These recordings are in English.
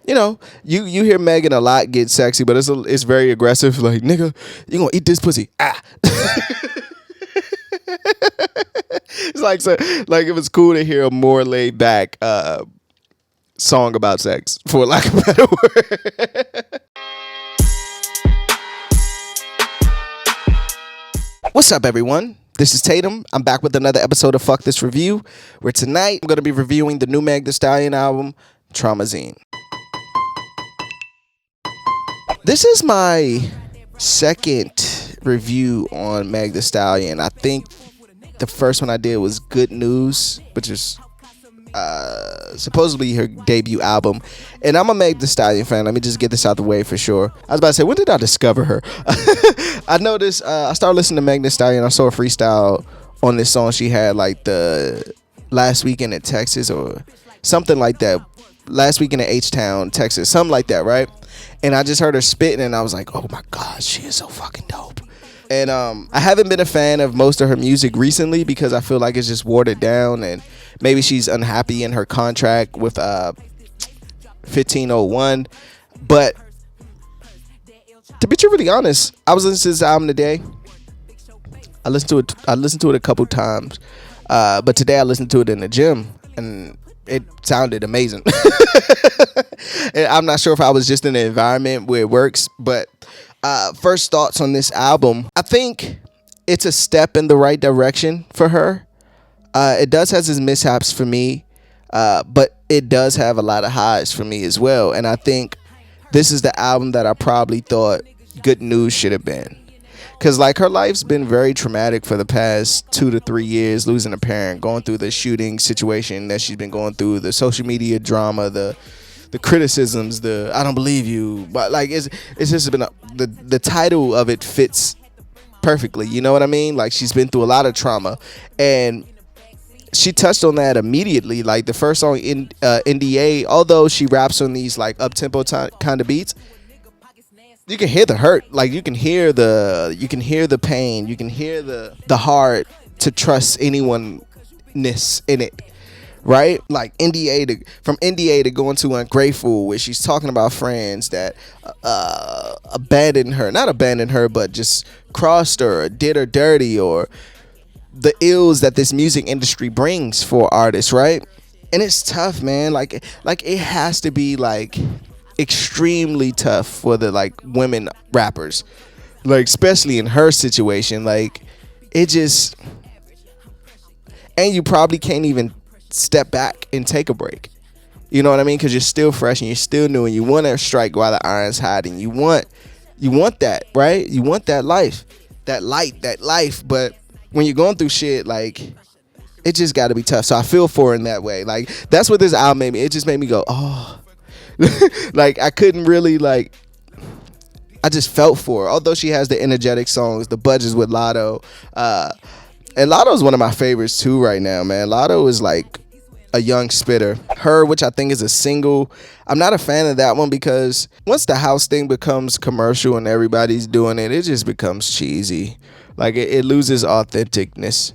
you know, you hear Megan a lot get sexy, but it's very aggressive. Like, nigga, you gonna eat this pussy? Ah. It's like, so, like, it was cool to hear a more laid back song about sex, for lack of a better word. What's up, everyone? This is Tatum. I'm back with another episode of Fuck This Review, where tonight I'm going to be reviewing the new Meg Thee Stallion album, Traumazine. This is my second review on Meg Thee Stallion. I think the first one I did was Good News, which is supposedly her debut album. And I'm a Meg Thee Stallion fan. Let me just get this out the way for sure. I was about to say, when did I discover her? I noticed, I started listening to Meg Thee Stallion. I saw a freestyle on this song she had like the last weekend in Texas or something like that. Last weekend in H-Town, Texas, something like that, right? And I just heard her spitting and I was like, oh my God, she is so fucking dope. And I haven't been a fan of most of her music recently because I feel like it's just watered down, and maybe she's unhappy in her contract with 1501. But to be truly honest, I was listening to this album today. I listened to it a couple times, but today I listened to it in the gym, and it sounded amazing. And I'm not sure if I was just in an environment where it works, but first thoughts on this album. I think it's a step in the right direction for her. It does have its mishaps for me, but it does have a lot of highs for me as well. And I think this is the album that I probably thought Good News should have been. Because, like, her life's been very traumatic for the past 2 to 3 years, losing a parent, going through the shooting situation that she's been going through, the social media drama, the criticisms, the I don't believe you. But, like, it's just been the title of it fits perfectly. You know what I mean? Like, she's been through a lot of trauma. And she touched on that immediately. Like, the first song, NDA, although she raps on these, like, up-tempo kind of beats, you can hear the hurt. Like, you can hear the pain. You can hear the hard to trust anyone-ness in it, right? Like, from NDA to going to Ungrateful, where she's talking about friends that not abandoned her, but just crossed her or did her dirty, or the ills that this music industry brings for artists, right? And it's tough, man. Like it has to be like extremely tough for the like women rappers, like especially in her situation. Like it just, and you probably can't even step back and take a break. You know what I mean? Because you're still fresh and you're still new, and you want to strike while the iron's hot, and you want that, right? You want that life, that life. But when you're going through shit, like, it just got to be tough. So I feel for her in that way. Like, that's what this album made me. It just made me go, oh. Like, I couldn't really, like, I just felt for her. Although she has the energetic songs, the budgets with Lotto. And Lotto's one of my favorites, too, right now, man. Lotto is, like, a young spitter. Her, which I think is a single, I'm not a fan of that one because once the house thing becomes commercial and everybody's doing it, it just becomes cheesy. Like, it loses authenticity,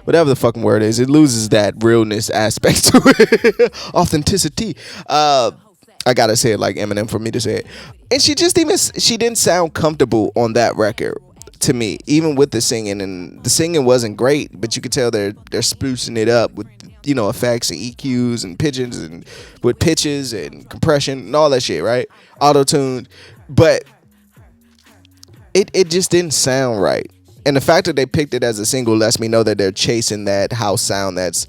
whatever the fucking word is. It loses that realness aspect to it. Authenticity. I gotta say it like Eminem for me to say it. And she didn't sound comfortable on that record to me, even with the singing. And the singing wasn't great, but you could tell they're sprucing it up with, you know, effects and EQs and pitches and with pitches and compression and all that shit, right? Auto-tuned. But it just didn't sound right. And the fact that they picked it as a single lets me know that they're chasing that house sound that's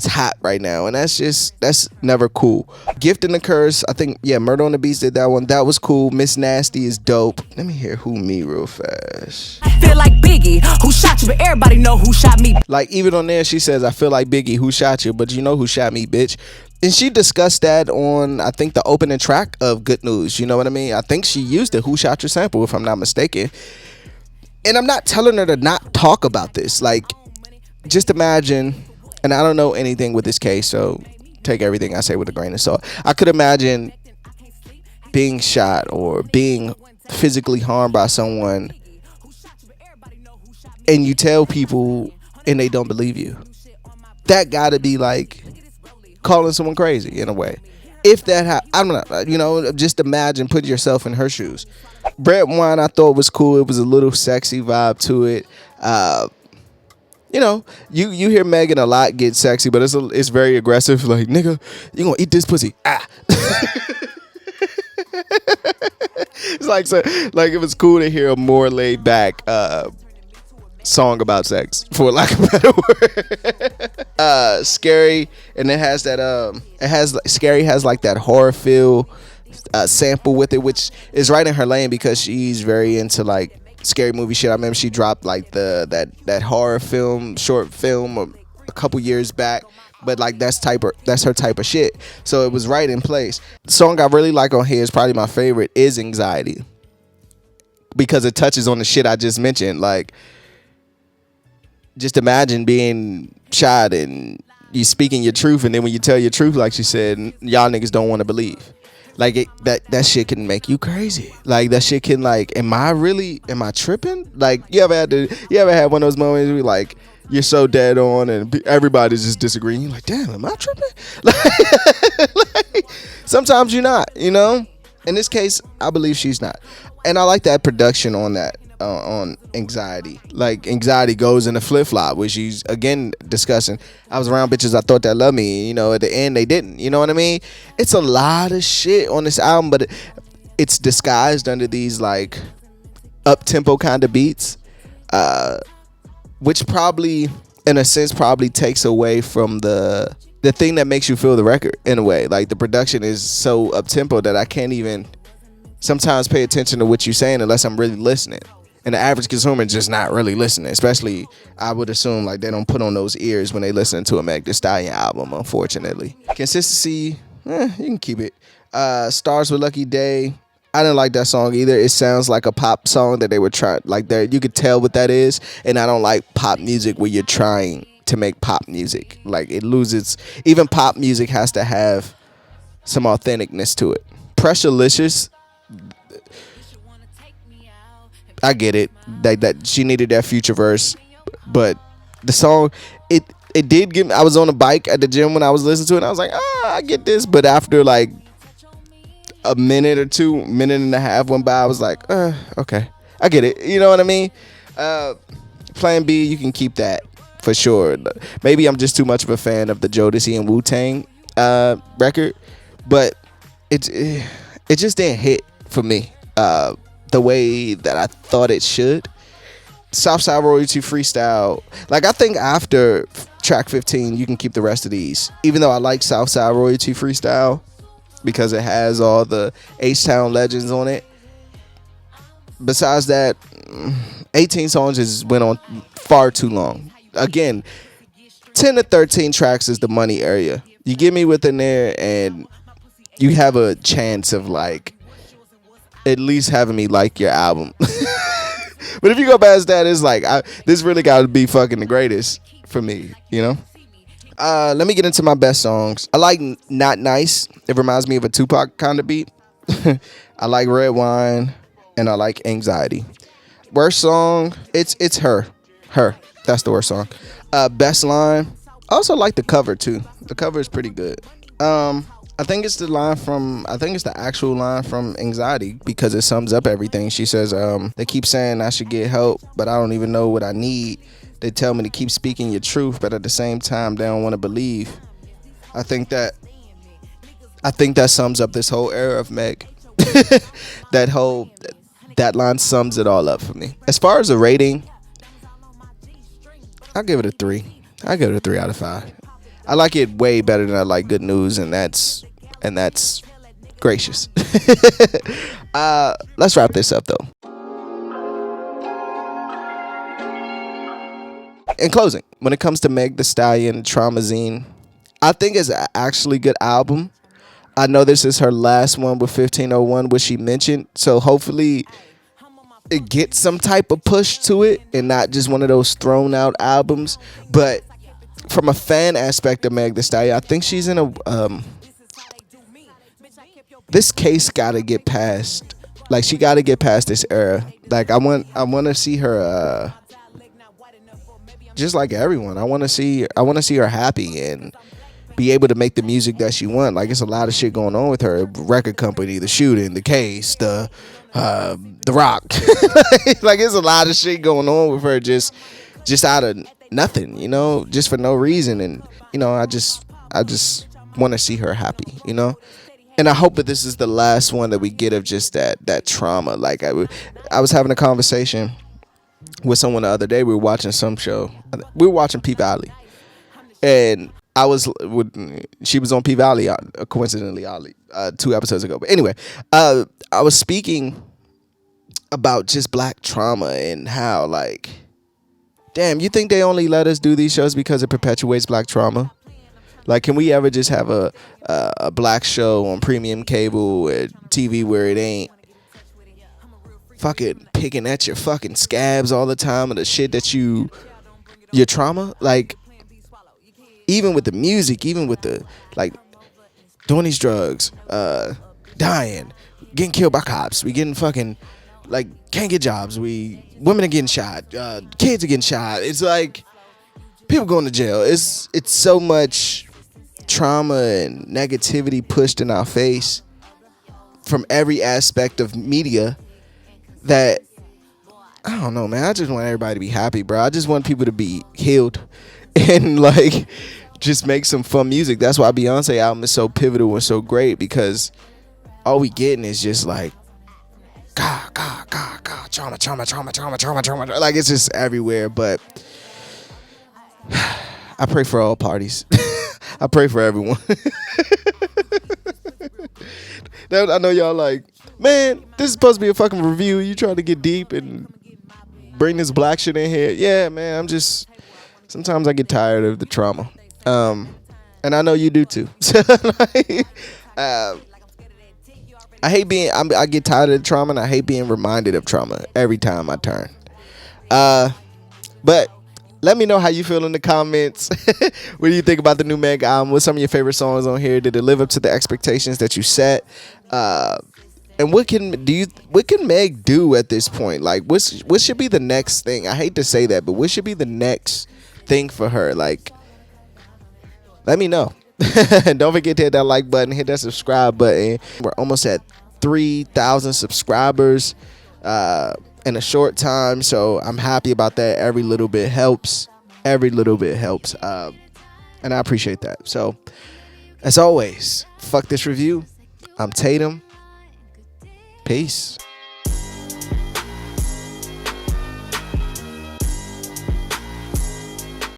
hot right now. And that's never cool. Gift and the Curse, I think, yeah, Murder on the Beats did that one. That was cool. Miss Nasty is dope. Let me hear Who Me real fast. I feel like Biggie, who shot you, but everybody know who shot me. Like, even on there, she says, I feel like Biggie, who shot you, but you know who shot me, bitch. And she discussed that on, I think, the opening track of Good News. You know what I mean? I think she used the Who Shot Your sample, if I'm not mistaken. And I'm not telling her to not talk about this. Like, just imagine, and I don't know anything with this case, so take everything I say with a grain of salt. I could imagine being shot or being physically harmed by someone, and you tell people and they don't believe you. That gotta be like calling someone crazy in a way. If that I don't know, just imagine, put yourself in her shoes. Red Wine I thought was cool. It was a little sexy vibe to it. You hear Megan a lot get sexy, but it's very aggressive. Like, nigga, you gonna eat this pussy? Ah. It's like it was cool to hear a more laid back song about sex, for lack of a better word. Scary, and Scary has like that horror feel sample with it, which is right in her lane because she's very into like scary movie shit. I remember she dropped like that horror film, short film a couple years back, but like that's her type of shit. So it was right in place. The song I really like on here is probably my favorite, is Anxiety, because it touches on the shit I just mentioned. Like, just imagine being shot and you speaking your truth, and then when you tell your truth, like she said, y'all niggas don't want to believe. Like that shit can make you crazy. Like that shit can, like, am I tripping? Like, you ever had one of those moments where like you're so dead on and everybody's just disagreeing. You're like, damn, am I tripping? Like, sometimes you're not, In this case, I believe she's not. And I like that production on that, on Anxiety. Like, Anxiety goes in a flip-flop, where she's, again, discussing, I was around bitches I thought that loved me, at the end they didn't, you know what I mean? It's a lot of shit on this album, but it's disguised under these, like, up-tempo kind of beats, which probably, in a sense, probably takes away from the thing that makes you feel the record, in a way. Like, the production is so up-tempo that I can't even sometimes pay attention to what you're saying unless I'm really listening. And the average consumer is just not really listening. Especially, I would assume, like, they don't put on those ears when they listen to a Meg Thee Stallion album, unfortunately. Consistency, you can keep it. Stars with Lucky Day, I didn't like that song either. It sounds like a pop song that they were trying, like, there, you could tell what that is. And I don't like pop music where you're trying to make pop music. Like, it loses, even pop music has to have some authenticness to it. Pressurelicious, I get it, that she needed that Future verse, but the song, it did give me, I was on a bike at the gym when I was listening to it, and I was like, I get this, but after like a minute and a half went by, I was like, okay, I get it, you know what I mean? Plan B, you can keep that for sure. Maybe I'm just too much of a fan of the Jodeci and Wu-Tang record, but it just didn't hit for me the way that I thought it should. Southside Royalty Freestyle, like, I think after track 15 you can keep the rest of these, even though I like Southside Royalty Freestyle because it has all the H-Town legends on it. Besides that, 18 songs went on far too long. Again, 10 to 13 tracks is the money area. You get me within there and you have a chance of, like, at least having me like your album. But if you go past that, it's like, this really got to be fucking the greatest for me, Let me get into my best songs. I like Not Nice. It reminds me of a Tupac kind of beat. I like Red Wine, and I like Anxiety. Worst song, it's Her. That's the worst song. Best line, I also like the cover too. The cover is pretty good. I think it's the actual line from Anxiety, because it sums up everything. She says, they keep saying I should get help, but I don't even know what I need. They tell me to keep speaking your truth, but at the same time, they don't want to believe. I think that sums up this whole era of Meg. That line sums it all up for me. As far as a rating, I'll give it a 3. I'll give it a 3 out of 5. I like it way better than I like Good News, and that's gracious. Let's wrap this up though. In closing, when it comes to Meg Thee Stallion, Traumazine, I think it's an actually good album. I know this is her last one with 1501, which she mentioned, so hopefully it gets some type of push to it and not just one of those thrown out albums. But from a fan aspect of Meg Thee Stallion, I think she's in a this case gotta get past. Like, she gotta get past this era. Like, I want to see her just like everyone. I want to see her happy and be able to make the music that she want. Like, it's a lot of shit going on with her record company, the shooting, the case, the rock. Like, it's a lot of shit going on with her just out of nothing, you know, just for no reason. And you know, I just want to see her happy, you know. And I hope that this is the last one that we get of just that trauma. Like, I was having a conversation with someone the other day. We were watching some show. We were watching P Valley, and she was on P Valley, coincidentally, 2 episodes ago. But anyway, I was speaking about just black trauma and how, like, damn, you think they only let us do these shows because it perpetuates black trauma? Like, can we ever just have a black show on premium cable or TV where it ain't fucking picking at your fucking scabs all the time of the shit that your trauma? Like, even with the music, even with the, like, doing these drugs, dying, getting killed by cops, we getting fucking, like, can't get jobs, women are getting shot, kids are getting shot. It's like people going to jail. It's so much trauma and negativity pushed in our face from every aspect of media that, I don't know, man. I just want everybody to be happy, bro. I just want people to be healed and, like, just make some fun music. That's why Beyonce album is so pivotal and so great, because all we getting is just like trauma. Like, it's just everywhere. But I pray for all parties. I pray for everyone. I know y'all like, man, this is supposed to be a fucking review. You trying to get deep and bring this black shit in here. Yeah, man, sometimes I get tired of the trauma. And I know you do too. I hate I get tired of the trauma, and I hate being reminded of trauma every time I turn. But let me know how you feel in the comments. What do you think about the new Meg album? What's some of your favorite songs on here? Did it live up to the expectations that you set? And what can Meg do at this point? Like, what should be the next thing? I hate to say that, but what should be the next thing for her? Like, let me know. And don't forget to hit that like button, hit that subscribe button. We're almost at 3,000 subscribers in a short time, so I'm happy about that. Every little bit helps. And I appreciate that. So, as always, fuck this review. I'm Tatum. Peace.